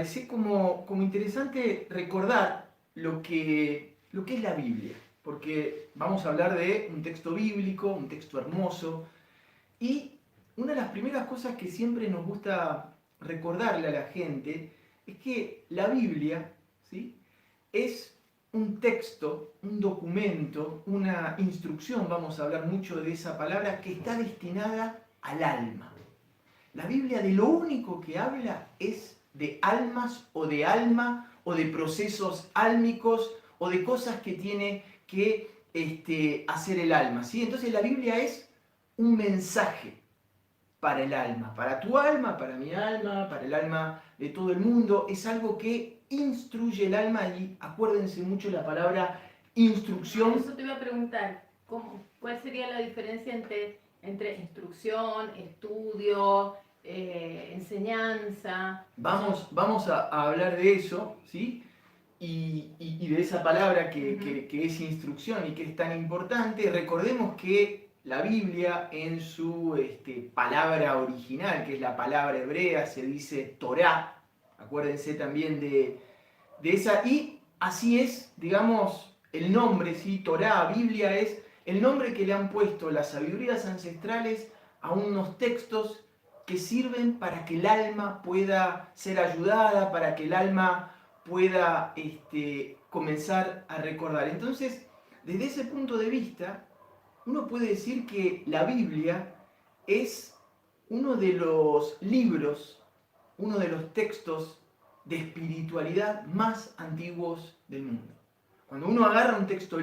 parece como interesante recordar lo que es la Biblia, porque vamos a hablar de un texto bíblico, un texto hermoso, y una de las primeras cosas que siempre nos gusta recordarle a la gente es que la Biblia, ¿sí?, es un texto, un documento, una instrucción, vamos a hablar mucho de esa palabra, que está destinada al alma. La Biblia de lo único que habla es de almas o de alma o de procesos álmicos o de cosas que tiene que hacer el alma, ¿sí? Entonces la Biblia es un mensaje para el alma, para tu alma, para mi alma, para el alma de todo el mundo. Es algo que instruye el alma y acuérdense mucho la palabra instrucción. Eso te iba a preguntar, ¿cuál sería la diferencia entre instrucción, estudio, enseñanza? Vamos a hablar de eso, ¿sí? Y de esa palabra que es instrucción y que es tan importante. Recordemos que la Biblia en su palabra original, que es la palabra hebrea, se dice Torá. Acuérdense también de esa. Y así es, digamos, el nombre, ¿sí? Torá, Biblia, es el nombre que le han puesto las sabidurías ancestrales a unos textos que sirven para que el alma pueda ser ayudada, para que el alma pueda comenzar a recordar. Entonces, desde ese punto de vista, uno puede decir que la Biblia es uno de los libros, uno de los textos de espiritualidad más antiguos del mundo. Cuando uno agarra un texto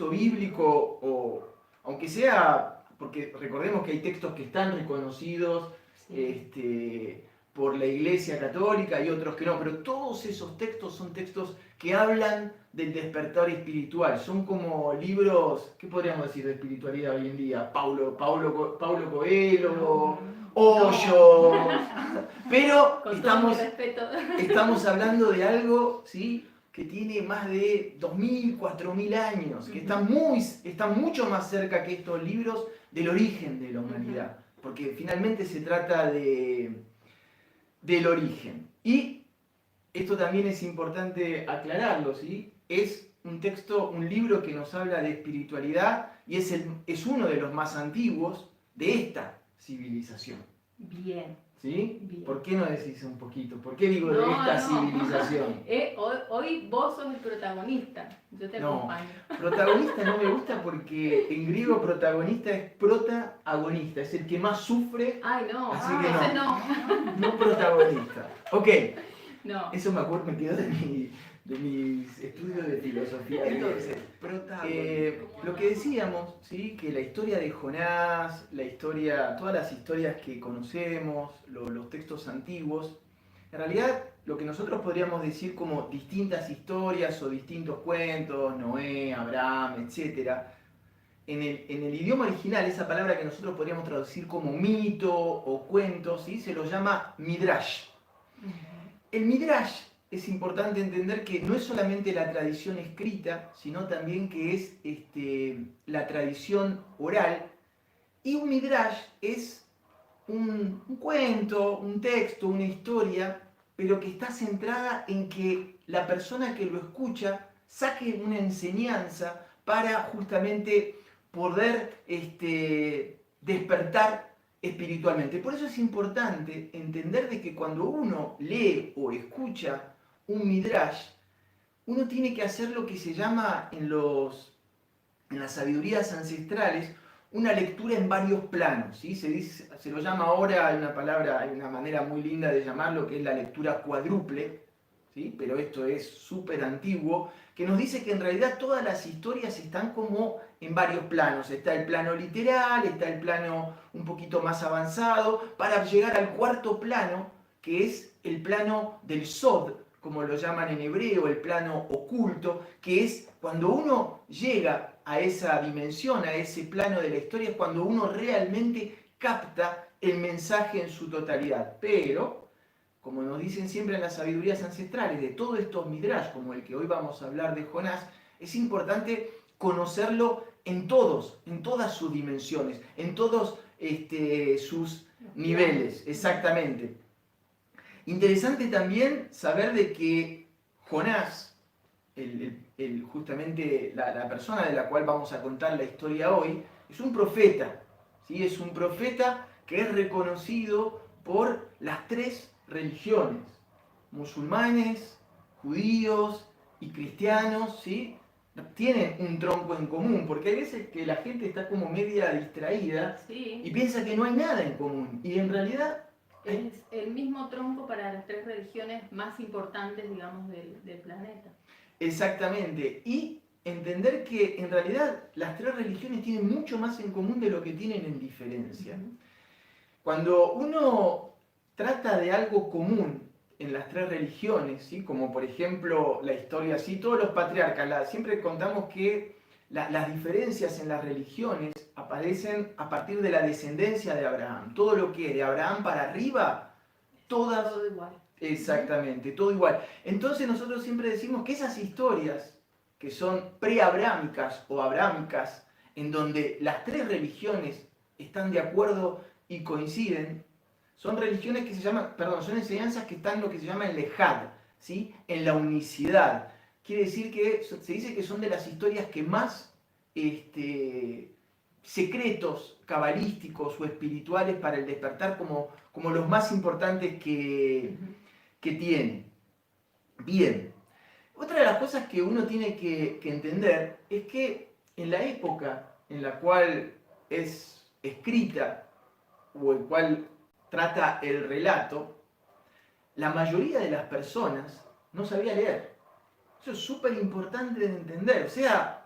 bíblico, o aunque sea, porque recordemos que hay textos que están reconocidos por la Iglesia Católica y otros que no, pero todos esos textos son textos que hablan del despertar espiritual. Son como libros, ¿qué podríamos decir de espiritualidad hoy en día? Paulo Coelho, Hoyo. Pero estamos hablando de algo, ¿sí?, que tiene más de 2.000, 4.000 años, que están mucho más cerca que estos libros del origen de la humanidad, porque finalmente se trata del origen. Y esto también es importante aclararlo, ¿sí? Es un libro que nos habla de espiritualidad y es uno de los más antiguos de esta civilización. Bien. ¿Sí? Bien. ¿Por qué no decís un poquito? ¿Por qué digo de esta civilización? Hoy vos sos el protagonista, yo te acompaño. Protagonista no me gusta porque en griego protagonista es protagonista, es el que más sufre. Ay, no, así que ese no. No protagonista. Ok, no. Eso me quedó de mis estudios de filosofía. Entonces, lo que decíamos, ¿sí?, que la historia de Jonás, todas las historias que conocemos, los textos antiguos, en realidad lo que nosotros podríamos decir como distintas historias o distintos cuentos, Noé, Abraham, etc., en el idioma original, esa palabra que nosotros podríamos traducir como mito o cuento, ¿sí?, se lo llama midrash. El midrash es importante entender que no es solamente la tradición escrita, sino también que es la tradición oral. Y un midrash es un cuento, un texto, una historia, pero que está centrada en que la persona que lo escucha saque una enseñanza para justamente poder despertar espiritualmente. Por eso es importante entender de que cuando uno lee o escucha un midrash, uno tiene que hacer lo que se llama en las sabidurías ancestrales una lectura en varios planos, ¿sí? Se lo llama ahora, hay una manera muy linda de llamarlo, que es la lectura cuádruple, ¿sí? Pero esto es súper antiguo, que nos dice que en realidad todas las historias están como en varios planos. Está el plano literal, está el plano un poquito más avanzado, para llegar al cuarto plano, que es el plano del Sod, como lo llaman en hebreo, el plano oculto, que es cuando uno llega a esa dimensión, a ese plano de la historia, es cuando uno realmente capta el mensaje en su totalidad. Pero, como nos dicen siempre en las sabidurías ancestrales, de todos estos midrash, como el que hoy vamos a hablar de Jonás, es importante conocerlo en todas sus dimensiones, en todos sus niveles, exactamente. Interesante también saber de que Jonás, justamente la persona de la cual vamos a contar la historia hoy, es un profeta, ¿sí? Es un profeta que es reconocido por las tres religiones, musulmanes, judíos y cristianos, ¿sí? Tienen un tronco en común, porque hay veces que la gente está como media distraída Sí, y piensa que no hay nada en común, y en realidad es el mismo tronco para las tres religiones más importantes, digamos, del planeta. exactamente, y entender que en realidad las tres religiones tienen mucho más en común de lo que tienen en diferencia. Ujú. Cuando uno trata de algo común en las tres religiones, ¿sí? Como por ejemplo la historia, ¿sí? Todos los patriarcas, siempre contamos que las diferencias en las religiones aparecen a partir de la descendencia de Abraham. Todo lo que es de Abraham para arriba, todas Todo igual. exactamente, todo igual. Entonces nosotros siempre decimos que esas historias que son preabrámicas o abrámicas, en donde las tres religiones están de acuerdo y coinciden, son religiones que se llaman, perdón, son enseñanzas que están en lo que se llama el lejad, ¿sí? En la unicidad. Quiere decir que se dice que son de las historias que más secretos cabalísticos o espirituales para el despertar como los más importantes Ujú. que tiene. Bien, otra de las cosas que uno tiene que entender es que en la época en la cual es escrita o el cual trata el relato, la mayoría de las personas no sabía leer. Eso es súper importante de entender. O sea,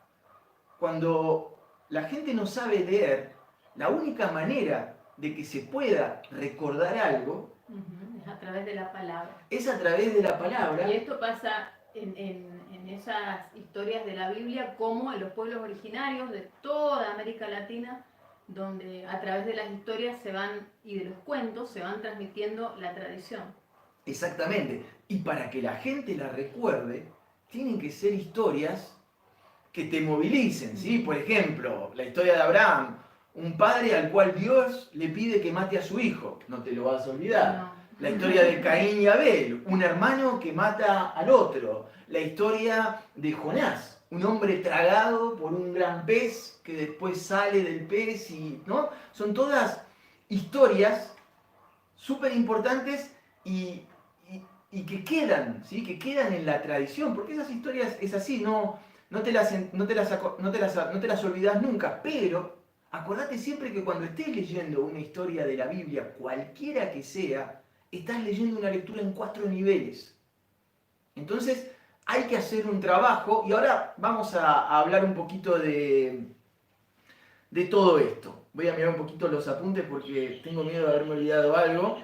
cuando la gente no sabe leer, la única manera de que se pueda recordar algo Ujú. Es a través de la palabra. es a través de la Y palabra. esto pasa en esas historias de la Biblia como en los pueblos originarios de toda América Latina, donde a través de las historias se van y de los cuentos se van transmitiendo la tradición. Exactamente. Y para que la gente la recuerde, tienen que ser historias que te movilicen, ¿sí? Por ejemplo, la historia de Abraham, un padre al cual Dios le pide que mate a su hijo, no te lo vas a olvidar. No. La historia de Caín y Abel, un hermano que mata al otro. La historia de Jonás, un hombre tragado por un gran pez que después sale del pez y, ¿no? Son todas historias súper importantes y, y que quedan, ¿sí? Que quedan en la tradición, porque esas historias es así, no te las olvidas nunca, pero acordate siempre que cuando estés leyendo una historia de la Biblia, cualquiera que sea, estás leyendo una lectura en 4 niveles. Entonces hay que hacer un trabajo y ahora vamos a hablar un poquito de todo esto. Voy a mirar un poquito los apuntes porque tengo miedo de haberme olvidado algo.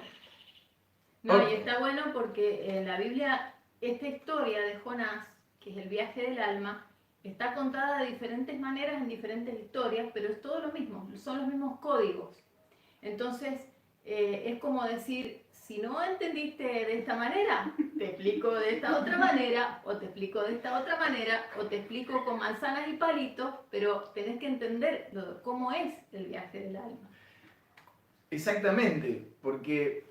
No, y está bueno porque en la Biblia esta historia de Jonás, que es el viaje del alma, está contada de diferentes maneras en diferentes historias, pero es todo lo mismo, son los mismos códigos. Entonces, es como decir, si no entendiste de esta manera, te explico de esta otra manera, o te explico de esta otra manera, o te explico con manzanas y palitos, pero tenés que entender cómo es el viaje del alma. Exactamente, porque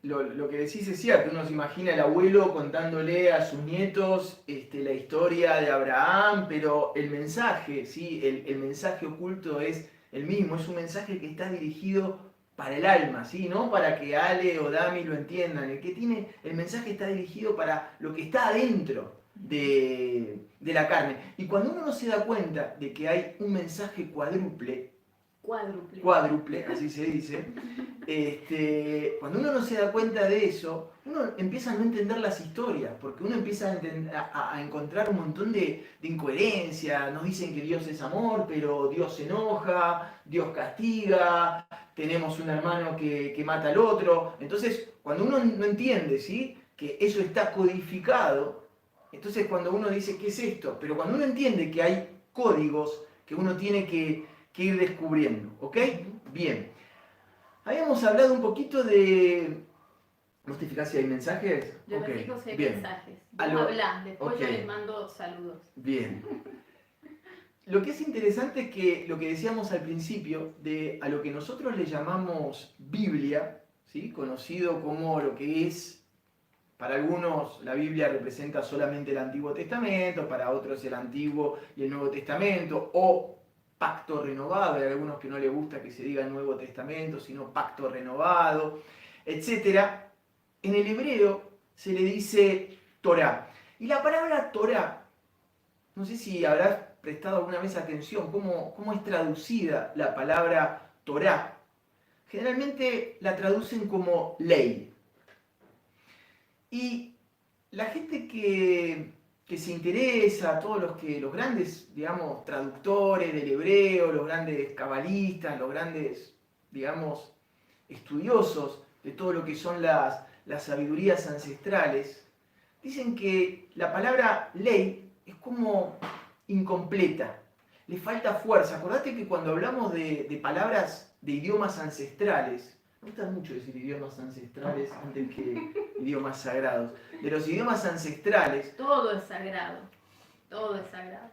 lo que decís es cierto, uno se imagina el abuelo contándole a sus nietos la historia de Abraham, pero el mensaje, ¿sí? El mensaje oculto es el mismo, es un mensaje que está dirigido para el alma, ¿sí? No para que Ale o Dami lo entiendan, el mensaje está dirigido para lo que está adentro de la carne. Y cuando uno no se da cuenta de que hay un mensaje cuádruple, así se dice, cuando uno no se da cuenta de eso, uno empieza a no entender las historias, porque uno empieza a encontrar un montón de incoherencia. Nos dicen que Dios es amor, pero Dios se enoja, Dios castiga, tenemos un hermano que mata al otro. Entonces, cuando uno no entiende, ¿sí? Que eso está codificado, entonces cuando uno dice, ¿qué es esto? Pero cuando uno entiende que hay códigos que uno tiene que ir descubriendo, ¿ok? Bien. Habíamos hablado un poquito de... ¿Vos te fijás si hay mensajes? Yo Ok, me fijo si hay bien. mensajes. Vos Aló, hablá, después ok, yo les mando saludos. bien. Lo que es interesante es que lo que decíamos al principio, a lo que nosotros le llamamos Biblia, ¿sí? Conocido como lo que es Para algunos la Biblia representa solamente el Antiguo Testamento, para otros el Antiguo y el Nuevo Testamento, o pacto renovado. Hay algunos que no les gusta que se diga Nuevo Testamento, sino pacto renovado, etc. En el hebreo se le dice Torá. Y la palabra Torá, no sé si habrás prestado alguna vez atención, cómo es traducida la palabra Torá. Generalmente la traducen como ley. Y la gente que se interesa, todos los grandes, digamos, traductores del hebreo, los grandes cabalistas, los grandes, digamos, estudiosos de todo lo que son las sabidurías ancestrales, dicen que la palabra ley es como incompleta, le falta fuerza. Acordate que cuando hablamos de palabras de idiomas ancestrales, me gusta mucho decir idiomas ancestrales antes que idiomas sagrados. De los idiomas ancestrales... Todo es sagrado, todo es sagrado.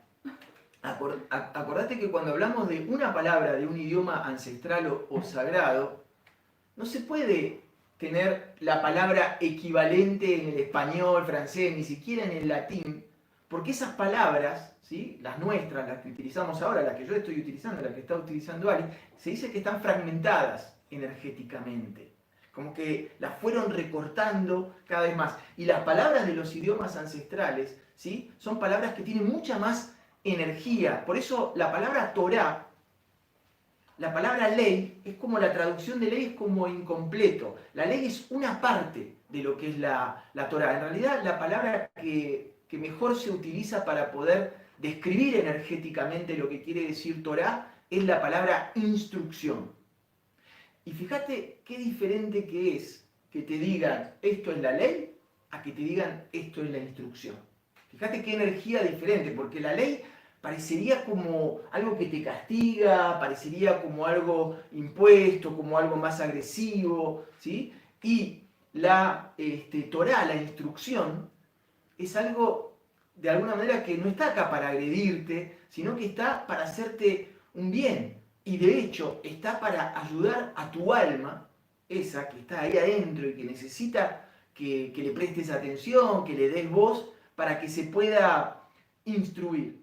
Acordate que cuando hablamos de una palabra de un idioma ancestral o sagrado, no se puede tener la palabra equivalente en el español, francés, ni siquiera en el latín, porque esas palabras, ¿sí?, las nuestras, las que utilizamos ahora, las que yo estoy utilizando, las que está utilizando Ali, se dice que están fragmentadas energéticamente, como que las fueron recortando cada vez más. Y las palabras de los idiomas ancestrales, ¿sí?, son palabras que tienen mucha más energía. Por eso la palabra Torá, la palabra ley, es como la traducción de ley, es como incompleto. La ley es una parte de lo que es la Torá. En realidad, la palabra que mejor se utiliza para poder describir energéticamente lo que quiere decir Torá es la palabra instrucción. Y fíjate qué diferente que es que te digan esto es la ley a que te digan esto es la instrucción. Fíjate qué energía diferente, porque la ley parecería como algo que te castiga, parecería como algo impuesto, como algo más agresivo, ¿sí? Y la Torá, la instrucción, es algo de alguna manera que no está acá para agredirte, sino que está para hacerte un bien. Y de hecho está para ayudar a tu alma, esa que está ahí adentro y que necesita que le prestes atención, que le des voz, para que se pueda instruir.